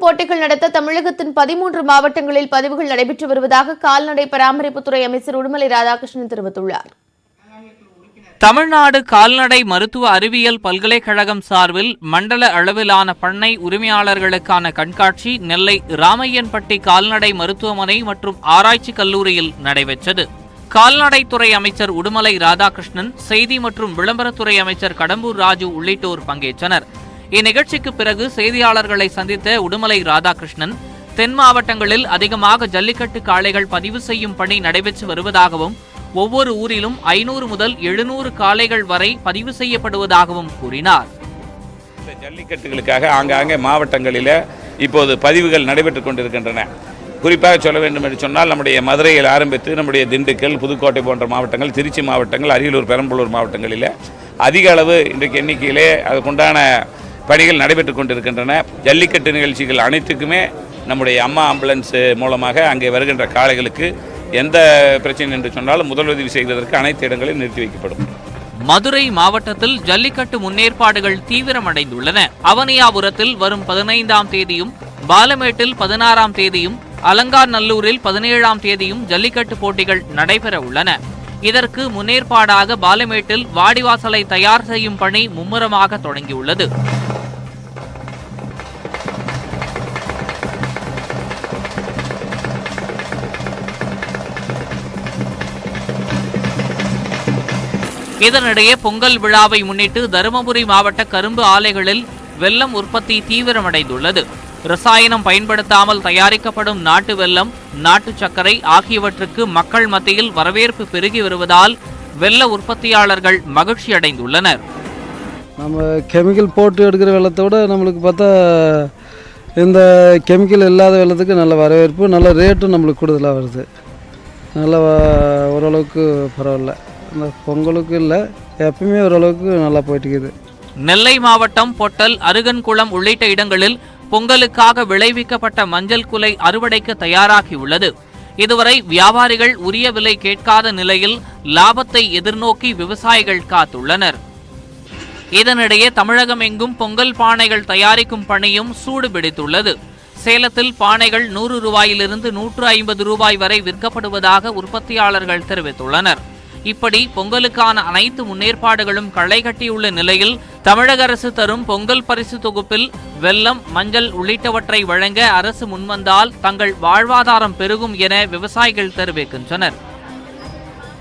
போட்டிகள் நடத்த தமிழகத்தின் 13 மாவட்டங்களில் பதிவுகள் நடைபெற்று வருவதாக கால்நடை பராமரிப்புத்துறை அமைச்சர் உடுமலை ராதாகிருஷ்ணன் தெரிவித்துள்ளார். தமிழ்நாடு கால்நடை மருத்துவ அறிவியல் பல்கலைக்கழகம் சார்பில் மண்டல அளவிலான பண்ணை உரிமையாளர்களுக்கான கண்காட்சி நெல்லை ராமையன்பட்டி கால்நடை மருத்துவமனை மற்றும் ஆராய்ச்சி கல்லூரியில் நடைபெற்றது. கால்நடைத்துறை அமைச்சர் உடுமலை ராதாகிருஷ்ணன், செய்தி மற்றும் விளம்பரத்துறை அமைச்சர் கடம்பூர் ராஜு உள்ளிட்டோர் பங்கேற்றனர். இந்நிகழ்ச்சிக்கு பிறகு செய்தியாளர்களை சந்தித்த உடுமலை ராதாகிருஷ்ணன், தென் மாவட்டங்களில் அதிகமாக ஜல்லிக்கட்டு காளைகள் பதிவு செய்யும் பணி நடைபெற்று வருவதாகவும் ஒவ்வொரு ஊரிலும் 500 முதல் 700 காளைகள் வரை பதிவு செய்யப்படுவதாகவும் கூறினார். இந்த ஜல்லிக்கட்டுகளுக்காக ஆங்காங்கே மாவட்டங்களில் இப்போது பதிவுகள் நடைபெற்றுக் கொண்டிருக்கின்றன. குறிப்பாக சொல்ல வேண்டும் என்று சொன்னால், நம்முடைய மதுரையில் ஆரம்பித்து நம்முடைய திண்டுக்கல், புதுக்கோட்டை போன்ற மாவட்டங்கள், திருச்சி மாவட்டங்கள், அரியலூர், பெரம்பலூர் மாவட்டங்களில் அதிக அளவு இன்றைக்கு எண்ணிக்கையிலே அதுக்குண்டான பணிகள் நடைபெற்றுக் கொண்டிருக்கின்றன. ஜல்லிக்கட்டு நிகழ்ச்சிகள் அனைத்துக்குமே நம்முடைய அம்மா ஆம்புலன்ஸ் மூலமாக அங்கே வருகின்ற காளைகளுக்கு எந்த பிரச்சனை என்று சொன்னாலும் முதலுதவி செய்வதற்கு அனைத்து இடங்களிலும் நிறுத்தி வைக்கப்படும். மதுரை மாவட்டத்தில் ஜல்லிக்கட்டு முன்னேற்பாடுகள் தீவிரமடைந்துள்ளன. அவனியாபுரத்தில் வரும் 15ஆம் தேதியும், பாலமேட்டில் 16ஆம் தேதியும், அலங்காநல்லூரில் 17ஆம் தேதியும் ஜல்லிக்கட்டு போட்டிகள் நடைபெற உள்ளன. இதற்கு முன்னேற்பாடாக பாலமேட்டில் வாடிவாசலை தயார் செய்யும் பணி மும்முரமாக தொடங்கியுள்ளது. இதனிடையே பொங்கல் விழாவை முன்னிட்டு தருமபுரி மாவட்ட கரும்பு ஆலைகளில் வெல்லம் உற்பத்தி தீவிரமடைந்துள்ளது. ரசாயனம் பயன்படுத்தாமல் தயாரிக்கப்படும் நாட்டு வெல்லம், நாட்டு சர்க்கரை ஆகியவற்றுக்கு மக்கள் மத்தியில் வரவேற்பு பெருகி வருவதால் வெல்ல உற்பத்தியாளர்கள் மகிழ்ச்சி அடைந்துள்ளனர். நம்ம கெமிக்கல் போட்டு எடுக்கிற வெள்ளத்தை விட நம்மளுக்கு பார்த்தா இந்த கெமிக்கல் இல்லாத வெள்ளத்துக்கு நல்ல வரவேற்பு, நல்ல ரேட்டும் நம்மளுக்கு கூடுதலாக வருது. நல்ல ஓரளவுக்கு பரவாயில்ல. இந்த பொங்கலுக்கு இல்லை, எப்பவுமே ஓரளவுக்கு நல்லா போயிட்டுக்குது. நெல்லை மாவட்டம் பொட்டல், அருகன்குளம் உள்ளிட்ட இடங்களில் பொங்கலுக்காக விளைவிக்கப்பட்ட மஞ்சள் குலை அறுவடைக்கு தயாராகியுள்ளது. இதுவரை வியாபாரிகள் உரிய விலை கேட்காத நிலையில் லாபத்தை எதிர்நோக்கி விவசாயிகள் காத்துள்ளனர். இதனிடையே தமிழகம் எங்கும் பொங்கல் பானைகள் தயாரிக்கும் பணியும் சூடு பிடித்துள்ளது. சேலத்தில் பானைகள் 100 ரூபாயிலிருந்து 150 ரூபாய் வரை விற்கப்படுவதாக உற்பத்தியாளர்கள் தெரிவித்துள்ளனர். இப்படி பொங்கலுக்கான அனைத்து முன்னேற்பாடுகளும் களை கட்டியுள்ள நிலையில் தமிழக அரசு தரும் பொங்கல் பரிசு தொகுப்பில் வெல்லம், மஞ்சள் உள்ளிட்டவற்றை வழங்க அரசு முன்வந்தால் தங்கள் வாழ்வாதாரம் பெருகும் என விவசாயிகள் தெரிவிக்கின்றனர்.